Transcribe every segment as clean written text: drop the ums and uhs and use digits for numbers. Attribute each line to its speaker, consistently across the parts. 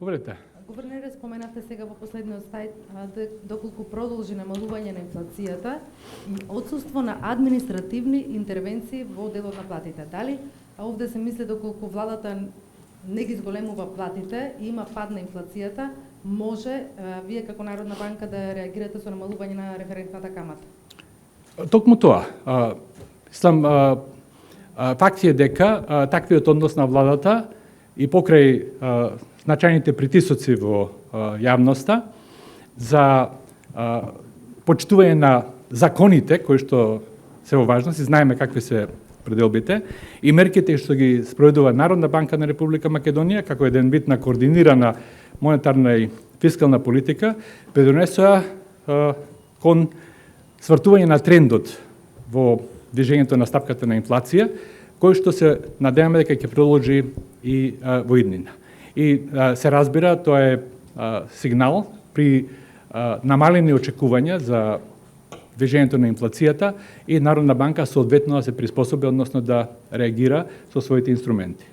Speaker 1: Povedete.
Speaker 2: Гувернере, споменавте сега во последниот слайд доколку продолжи намалување на инфлацијата и отсуство на административни интервенции во делот на платите. Дали овде се мисли доколку владата не ги зголемува платите и има пад на инфлацијата, може вие како Народна банка да реагирате со намалување на референтната камата?
Speaker 1: Токму тоа. Факт е дека таквиот однос на владата и покрај значајните притисоци во јавноста за почитување на законите кои што се во важност и знаеме какви се пределбите и мерките што ги спроведува Народна банка на Република Македонија како еден вид на координирана монетарна и фискална политика придонесоа кон свртување на трендот во движењето на стапката на инфлација, кој што се надеваме дека ќе продолжи и во иднина. И се разбира, тоа е сигнал при намалени очекувања за движењето на инфлацијата и Народна банка соодветно да се приспособи, односно да реагира со своите инструменти.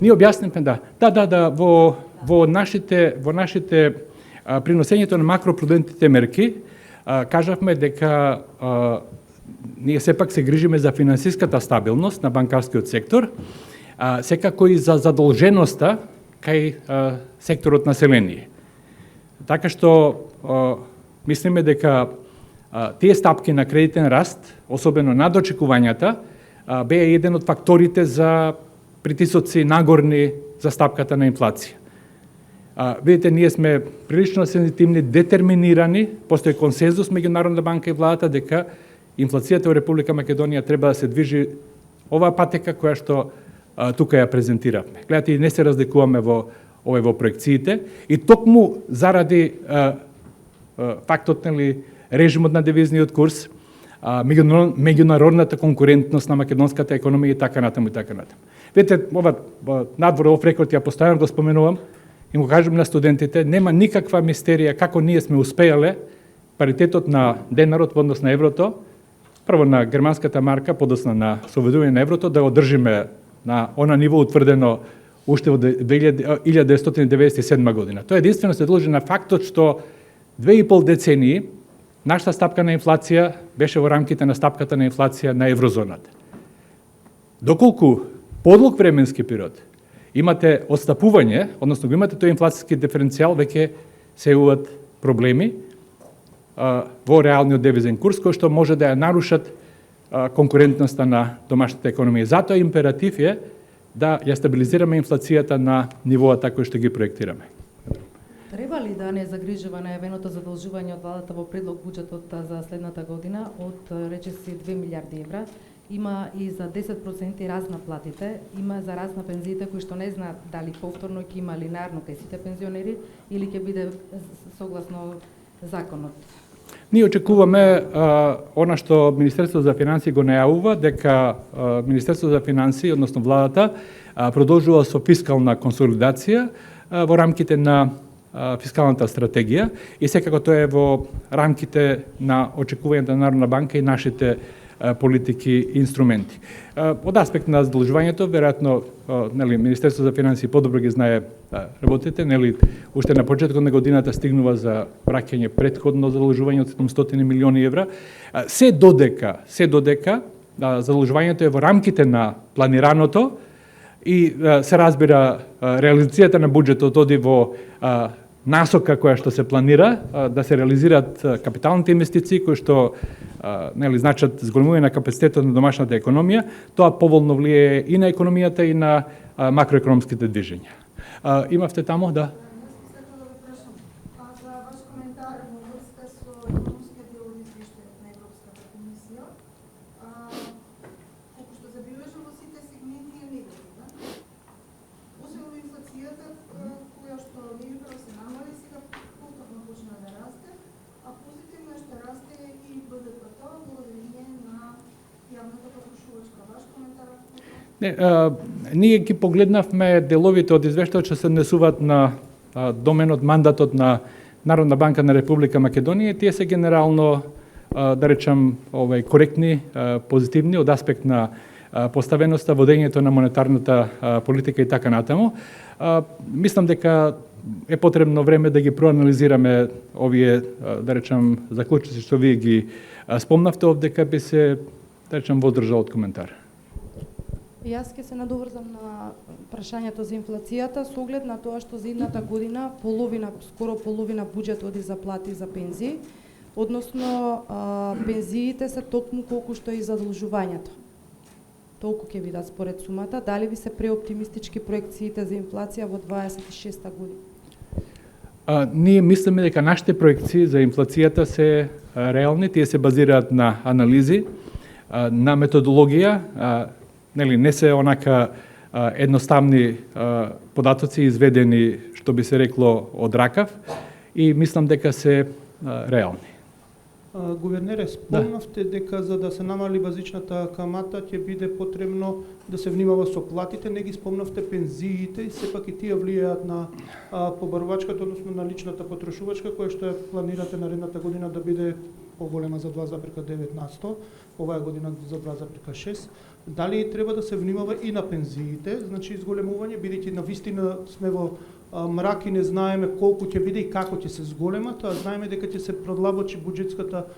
Speaker 1: Ние објаснивме, да, во нашите приносењето на макропрудентните мерки, кажавме дека ние сепак се грижиме за финансиската стабилност на банкарскиот сектор, секако и за задолженоста кај секторот население. Така што мислиме дека тие стапки на кредитен раст, особено над очекувањата, беа еден од факторите за притисоци нагорни за стапката на инфлација. Видите, ние сме прилично сензитивни, детерминирани, постои консензус меѓу Народна банка и владата дека инфлацијата во Република Македонија треба да се движи оваа патека која што тука ја презентиравме. Гледате, и не се разликуваме во проекциите и токму заради фактот, режимот на девизниот курс, меѓународната конкурентност на македонската економија и така натаму. Видите, ова надвор оф рекорд ја постојано го споменувам и му кажам на студентите, нема никаква мистерија како ние сме успеале паритетот на денарот во однос на еврото, прво на германската марка, подоцна на соведување на еврото, да го држиме на она ниво утврдено уште во 1997 година. Тоа единствено се должи на фактот што 2,5 децении нашата стапка на инфлација беше во рамките на стапката на инфлација на еврозоната. Доколку подлог временски период имате отстапување, односно го имате тој инфлацијски диференцијал, веќе се јавуваат проблеми во реалниот девизен курс, кој што може да ја нарушат конкурентноста на домашната економија. Затоа императив е да ја стабилизираме инфлацијата на нивоата кои што ги проектираме.
Speaker 2: Треба ли да не загрижува најавеното задолжување од владата во предлог буџетот за следната година од речиси 2 милиарди евра? Има и за 10% раст на платите, има за раст на пензиите кои што не знаат дали повторно ќе има линарно кај сите пензионери или ќе биде согласно законот.
Speaker 1: Ние очекуваме она што Министерството за финансии го најавува, дека Министерството за финансии, односно владата, продолжува со фискална консолидација во рамките на фискалната стратегија и секако тоа е во рамките на очекувањата на Народна банка и нашите политики и инструменти. Од аспект на задолжувањето, веројатно, Министерството за финансии подобро ги знае работите, уште на почетокот на годината стигнува за враќање претходно задолжување од 700 милиони евра. Се додека задолжувањето е во рамките на планираното и се разбира реализацијата на буџетот оди во насока која што се планира да се реализираат капиталните инвестиции кои што значат зголемување на капацитетот на домашната економија, тоа поволно влијае и на економијата и на макроекономските движења. Имавте таму, да? Ние ги погледнавме деловите од извештајот што се однесуваат на доменот, мандатот на Народна банка на Република Македонија. Тие се генерално да речам, коректни, позитивни од аспект на поставеноста, водењето на монетарната политика и така натаму. Мислам дека е потребно време да ги проанализираме овие, да речам, заклучоци што вие ги спомнавте овде, дека би се, да речам, воздржал од коментар.
Speaker 2: Јас ќе се надоврзам на прашањето за инфлацијата со оглед на тоа што за идната година скоро половина буџет оди за плати и за пензии, односно пензиите се токму колку што и задолжувањето. Толку ќе видат според сумата. Дали ви се преоптимистички проекциите за инфлација во 26-та година?
Speaker 1: Ние мислиме дека нашите проекции за инфлацијата се реални, тие се базираат на анализи, на методологија, не се онака едноставни податоци изведени, што би се рекло од ракав, и мислам дека се реални.
Speaker 3: Гувернере, спомнавте дека за да се намали базичната камата ќе биде потребно да се внимава со платите, не ги спомнавте пензиите, и сепак и тие влијаат на побарувачката, односно на личната потрошувачка, која што ја планирате наредната година да биде поголема за 2,9%, оваа година за 2,6%. Дали треба да се внимава и на пензиите, значи изголемување, бидејќи навистина сме во мрак и не знаеме колку ќе биде и како ќе се зголемат, а знаеме дека ќе се продлабочи буџетската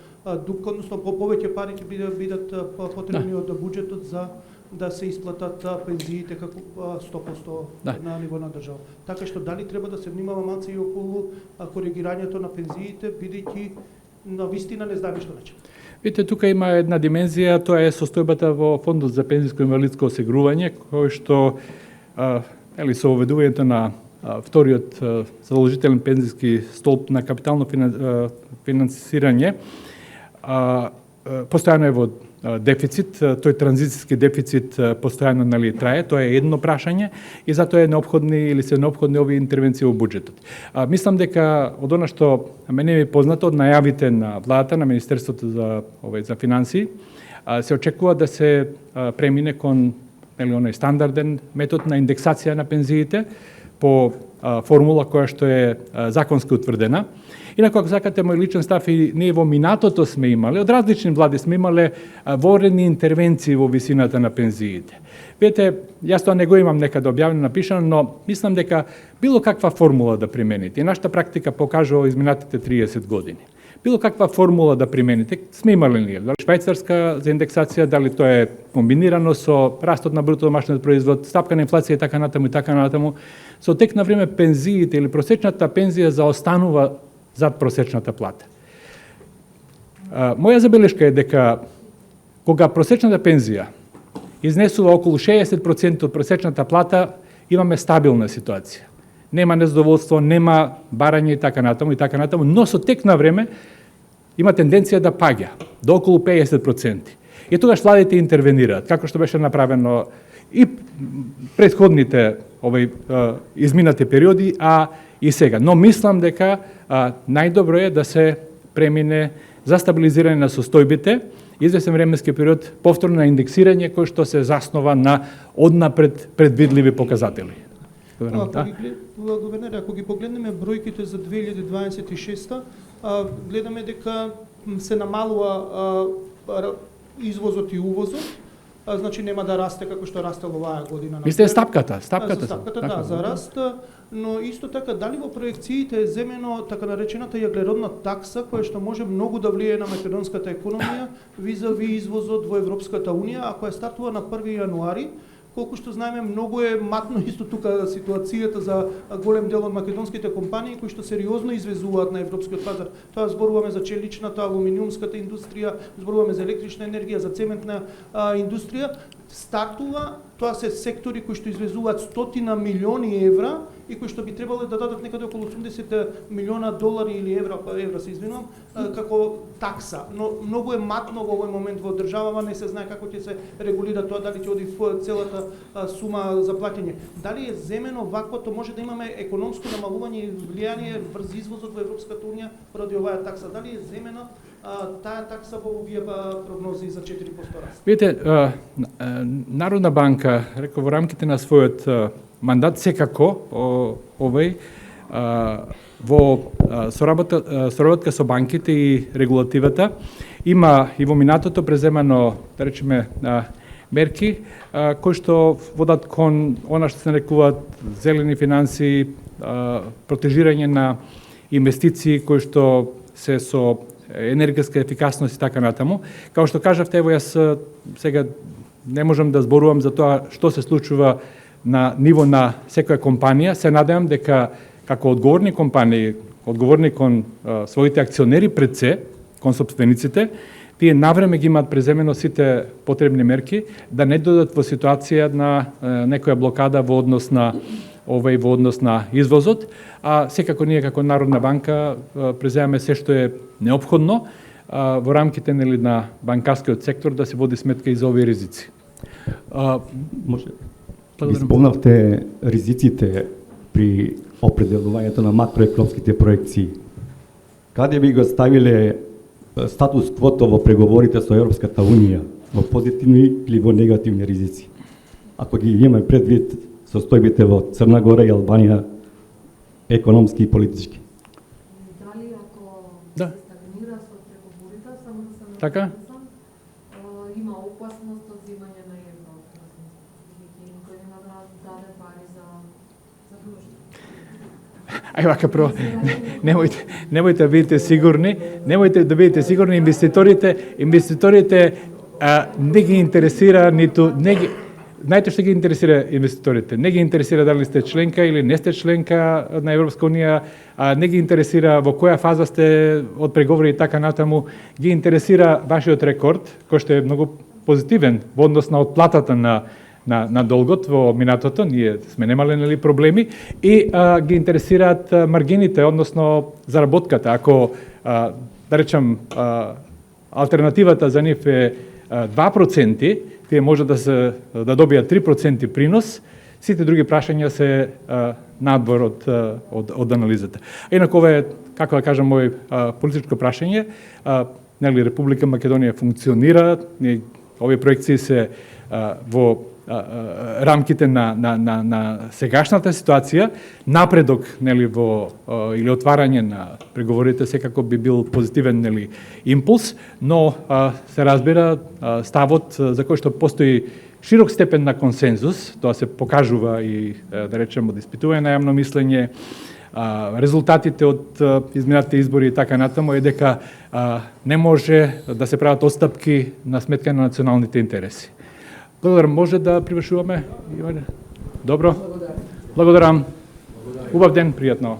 Speaker 3: дупка, односно повеќе пари ќе бидат потребни од буџетот за да се исплатат пензиите како 100% на ниво на држава. Така што дали треба да се внимава малце и околу коригирањето на пензиите, бидејќи навистина не знаеме што значи.
Speaker 1: Видите, тука има една димензија, тоа е состојбата во Фондот за пензиско инвалидско осигурување, кој што со уведувањето на вториот задолжителен пензиски столб на капитално финансирање постојано е во дефицит, тој транзицијски дефицит постојано трае, тоа е едно прашање и затоа е неопходни или се неопходни овие интервенции во буџетот. Мислам дека од она што мене ми познато од најавите на владата, на Министерството за финансии, се очекува да се премине кон оној стандарден метод на индексација на пензиите по формула која што е законски утврдена. Инаку, ако сакате, мој личен став, и ние во минатото сме имале, од различни влади сме имале воредни интервенции во висината на пензиите. Видите, јас тоа не го имам некаде објавено, напишано, но мислам дека било каква формула да примените, и нашата практика покажува изминатите 30 години. Било каква формула да примените, сме имале ние. Дали швајцарска за индексација, дали тоа е комбинирано со растот на бруто домашниот производ, стапка на инфлација и така натаму. Со тек на време пензиите или просечната пензија заостанува зад просечната плата. Моја забелешка е дека кога просечната пензија изнесува околу 60% од просечната плата, имаме стабилна ситуација. Нема незадоволство, нема барање и така натаму, но со тек на време има тенденција да паѓа до околу 50%. И тогаш владите интервенираат, како што беше направено и претходните изминати периоди, а и сега. Но мислам дека најдобро е да се премине за стабилизирање на состојбите, извесен временски период, повторно на индексирање кој што се заснова на однапред предвидливи показатели.
Speaker 3: Гувернер, ако ги погледнеме бројките за 2026, гледаме дека се намалува извозот и увозот, значи нема да расте како што растел оваа година.
Speaker 1: Мислите стапката,
Speaker 3: да, за раст, но исто така дали во проекциите е земено така наречената јаглеродна такса која што може многу да влијае на македонската економија визави извозот во Европската унија, ако е стартува на 1 јануари, колку што знаеме, многу е матно исто тука ситуацијата за голем дел од македонските компании кои што сериозно извезуваат на европскиот пазар. Тоа зборуваме за челичната, алуминиумската индустрија, зборуваме за електрична енергија, за цементна индустрија. Стартува, тоа се сектори кои што извезуваат стотина милиони евра и кои што би требало да дадат некаде околу 80 милиона долари или евра се извинувам, како такса. Но многу е матно во овој момент во државава, не се знае како ќе се регулира тоа, дали ќе оди целата сума за плаќање. Дали е земено ваквото, може да имаме економско намалување и влијание врз извозот во Европската унија поради оваа такса. Дали е земена таа такса во овие прогнози за 4% раст?
Speaker 1: Видите, Народна банка, реков, во рамките на својот мандат, секако во соработка со банките и регулативата, Има и во минатото преземано, да речеме, мерки кои што водат кон она што се нарекуваат зелени финанси, протежирање на инвестиции кои што се со енергетска ефикасност и така натаму. Као што кажавте, ево јас сега не можам да зборувам за тоа што се случува на ниво на секоја компанија. Се надевам дека како одговорни компании, одговорни кон своите акционери пред се, кон собствениците, тие навреме ги имаат преземено сите потребни мерки да не додат во ситуација на некоја блокада во однос на во однос на извозот, а секако ние како Народна банка преземаме се што е неопходно во рамките на банкарскиот сектор да се води сметка и за овие ризици.
Speaker 4: Може. Ви спомнавте ризиците при определувањето на макроекономските проекции. Каде би го ставиле статус квото во преговорите со Европската Унија, во позитивни или во негативни ризици? Ако ги имаме предвид состојбите во Црна Гора и Албанија, економски и политички.
Speaker 5: Дали ако
Speaker 1: Да.
Speaker 5: се стагнира со преговорите, само да се
Speaker 1: Така?
Speaker 5: има опасност од земање на евро. Никој нема да даде пари за друштво.
Speaker 1: Ај вака про, немојте да бидете сигурни, немојте да бидете сигурни, инвеститорите не ги интересира ниту знаете што ги интересира инвеститорите? Не ги интересира дали сте членка или не сте членка на Европска Унија, не ги интересира во која фаза сте од преговори и така натаму, ги интересира вашиот рекорд, кој што е многу позитивен во однос на отплатата на долгот во минатото, ние сме немале проблеми, и ги интересираат маргините, односно заработката. Ако, да речам, алтернативата за нив е 2%, тие може да добијат 3% принос, сите други прашања се надвор од анализата. Инаку ова е, како да кажам, мој политичко прашање. Република Македонија функционира, овие проекции се во рамките на сегашната ситуација, напредок или отварање на преговорите секако би бил позитивен импулс, но се разбира ставот за кој што постои широк степен на консензус, тоа се покажува и да речем од испитување на јавно мислење, резултатите од изминатите избори и така натаму е дека не може да се прават отстапки на сметка на националните интереси. Благодарам. Може да привршуваме? Добро. Благодарам. Убав ден, пријатно.